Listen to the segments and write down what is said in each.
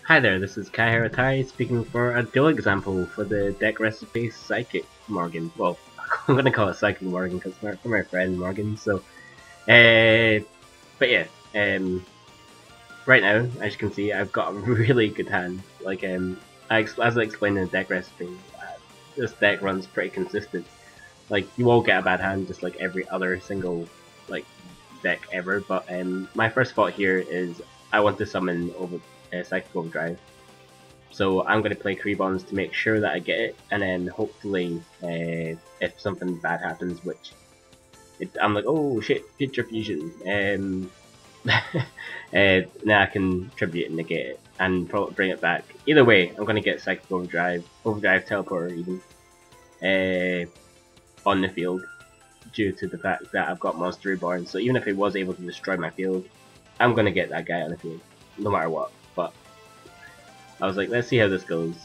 Hi there, this is Kai speaking for a duel example for the deck recipe Psychic Morgan. Well, I'm gonna call it Psychic Morgan because for my friend Morgan. So, but yeah, right now, as you can see, I've got a really good hand. Like, as I explained in the deck recipe, this deck runs pretty consistent. Like, you won't get a bad hand just like every other single like deck ever. But my first thought here is I want to summon over Psychic Overdrive. So I'm going to play Bonds to make sure that I get it, and then hopefully, if something bad happens, which I'm like, oh shit, future fusion, now I can tribute and negate it, and probably bring it back. Either way, I'm going to get Psychic Overdrive, Teleporter even, on the field, due to the fact that I've got Monster Reborn. So even if he was able to destroy my field, I'm going to get that guy on the field, no matter what. But I was like, let's see how this goes.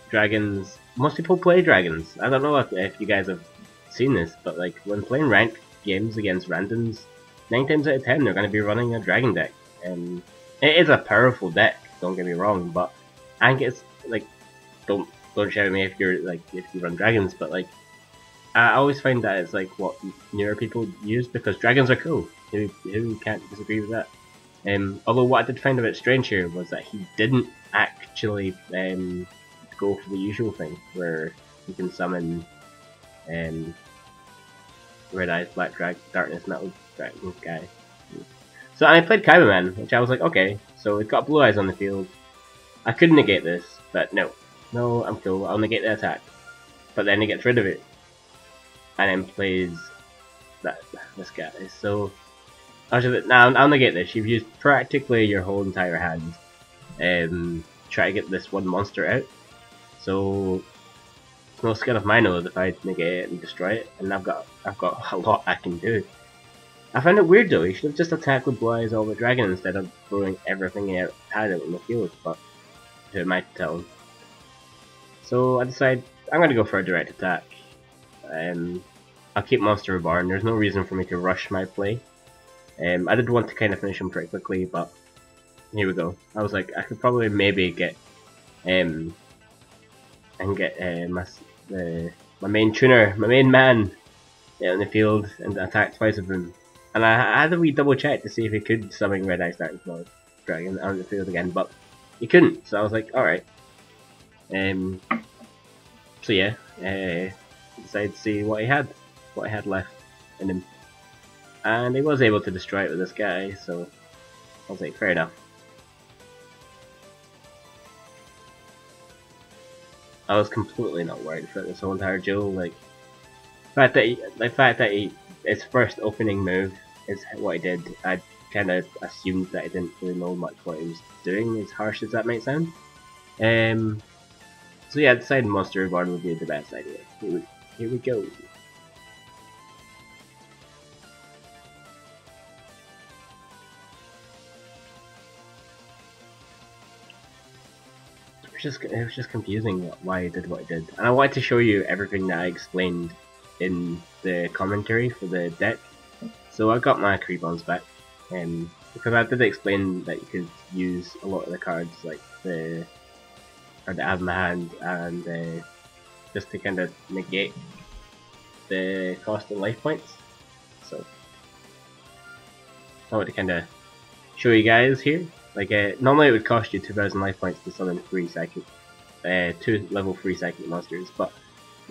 Dragons, most people play dragons. I don't know if you guys have seen this, but like when playing ranked games against randoms, 9 times out of 10 they're going to be running a dragon deck. And it is a powerful deck, don't get me wrong, but I think it's like, don't shout at me if you're like, if you run dragons, but like, I always find that it's like what newer people use because dragons are cool. Who can't disagree with that? Although what I did find a bit strange here was that he didn't actually go for the usual thing where you can summon Red Eyes, Black Darkness, Metal Dragon guy. So I played Kaibaman, which I was like, okay, so it's got Blue Eyes on the field. I could negate this, but no, I'm cool. I'll negate the attack. But then he gets rid of it, and then plays this guy. So now I'll negate this. You've used practically your whole entire hand. Try to get this one monster out. So it's no skin of my nose if I negate it and destroy it, and I've got a lot I can do. I find it weird though. He should have just attacked with Blue Eyes over Dragon instead of throwing everything he had out in the field. But who am I to tell? So I decide I'm gonna go for a direct attack. I'll keep Monster Reborn. There's no reason for me to rush my play. I did want to kind of finish him pretty quickly, but here we go. I was like, I could probably maybe get my main tuner, my main man, in the field and attack twice of him. And I had a wee double check to see if he could summon Red Eyes Darkness Dragon on the field again, but he couldn't. So I was like, all right. So yeah, decided to see what he had left in him, and he was able to destroy it with this guy. So I was like, fair enough. I was completely not worried for this whole entire duel. Like, the fact that his first opening move is what he did. I kind of assumed that he didn't really know much what he was doing, as harsh as that might sound. So yeah, I decided Monster Reborn would be the best idea. Here we go. It was just confusing why he did what he did, and I wanted to show you everything that I explained in the commentary for the deck. So I got my Bonds back, because I did explain that you could use a lot of the cards like that I have in my hand, and just to kind of negate the cost of life points. So I want to kind of show you guys here. Like, normally it would cost you 2,000 life points to summon 3 psychic, 2 level 3 psychic monsters, but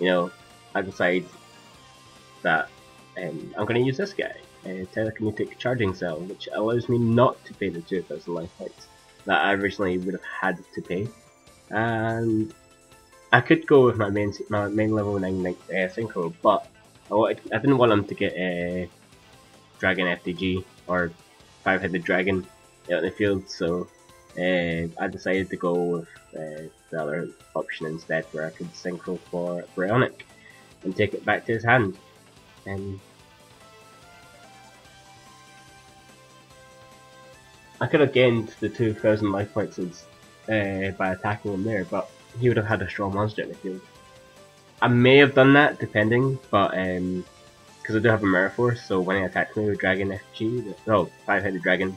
you know, I decided that I'm going to use this guy, Telekinetic Charging Cell, which allows me not to pay the 2,000 life points that I originally would have had to pay, and I could go with my main level 9 Synchro, but I didn't want him to get Dragon FDG or 5-headed Dragon out in the field, so I decided to go with the other option instead, where I could Synchro for Bryonic and take it back to his hand. I could have gained the 2,000 life points by attacking him there, but he would have had a strong monster in the field. I may have done that, depending, but because I do have a Mirror Force, so when he attacks me with Dragon FG, 5-headed Dragon,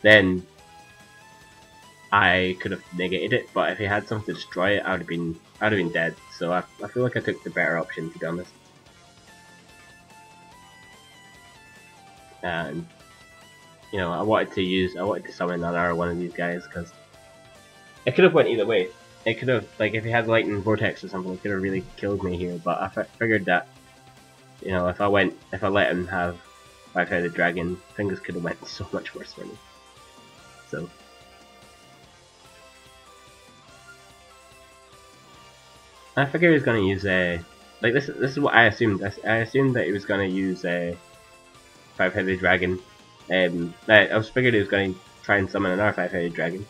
then I could have negated it, but if he had something to destroy it, I'd have been dead. So I feel like I took the better option, to be honest. And you know, I wanted to summon another one of these guys because it could have went either way. It could have, like, if he had lightning vortex or something, it could have really killed me here. But I figured that, you know, if I let him have 5-headed dragon, things could have went so much worse for me. So I figured he was gonna use like this is what I assumed. I assumed that he was gonna use a 5-headed dragon. I was figured he was going to try and summon another 5-headed dragon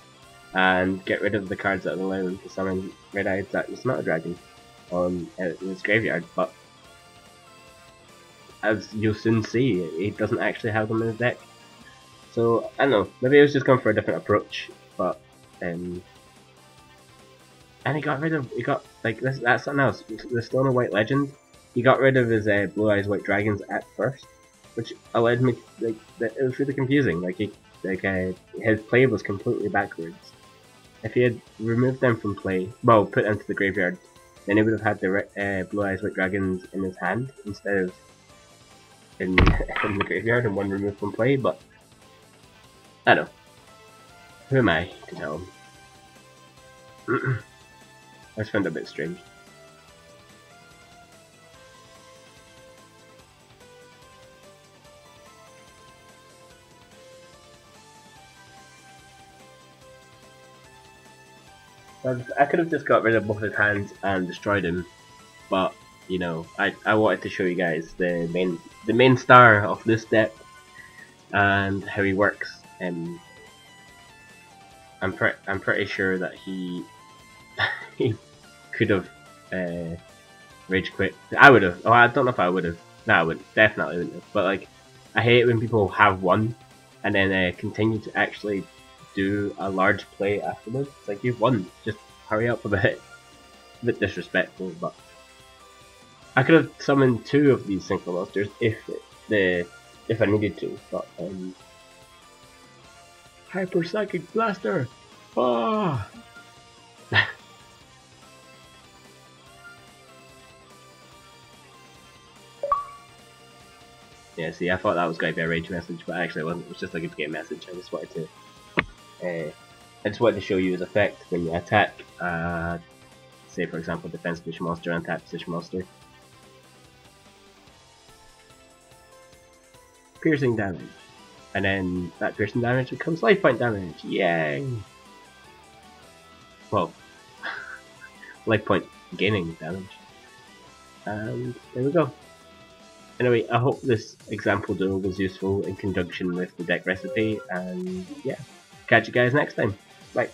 and get rid of the cards that allow him to summon red-eyed that is not a dragon in his graveyard. But as you'll soon see, he doesn't actually have them in his deck. So I don't know. Maybe he was just going for a different approach. But and he got like this. That's something else. The Stone and White Legend. He got rid of his Blue Eyes White Dragons at first, which allowed me like it was really confusing. Like his play was completely backwards. If he had removed them from play, well, put them to the graveyard, then he would have had the Blue Eyes White Dragons in his hand instead of in the graveyard and one removed from play. But I don't know. Who am I to tell him? I just found it a bit strange. I could have just got rid of both his hands and destroyed him, but you know, I wanted to show you guys the main star of this deck and how he works. I'm pretty sure that he could have rage quit. I would have. Oh, I don't know if I would have. No, I would definitely wouldn't have. But like, I hate when people have won and then continue to actually do a large play afterwards. It's like, you've won, just hurry up a bit. A bit disrespectful, but I could have summoned 2 of these Synchro monsters if I needed to. But Hyper Psychic Blaster. Ah. Yeah, see, I thought that was going to be a rage message, but actually it wasn't. It was just like a game message. I just wanted to show you his effect when you attack, say for example, defense position monster and attack position monster. Piercing damage. And then that piercing damage becomes life point damage. Yay! Well, life point gaining damage. And there we go. Anyway, I hope this example duel was useful in conjunction with the deck recipe, and yeah, catch you guys next time. Bye.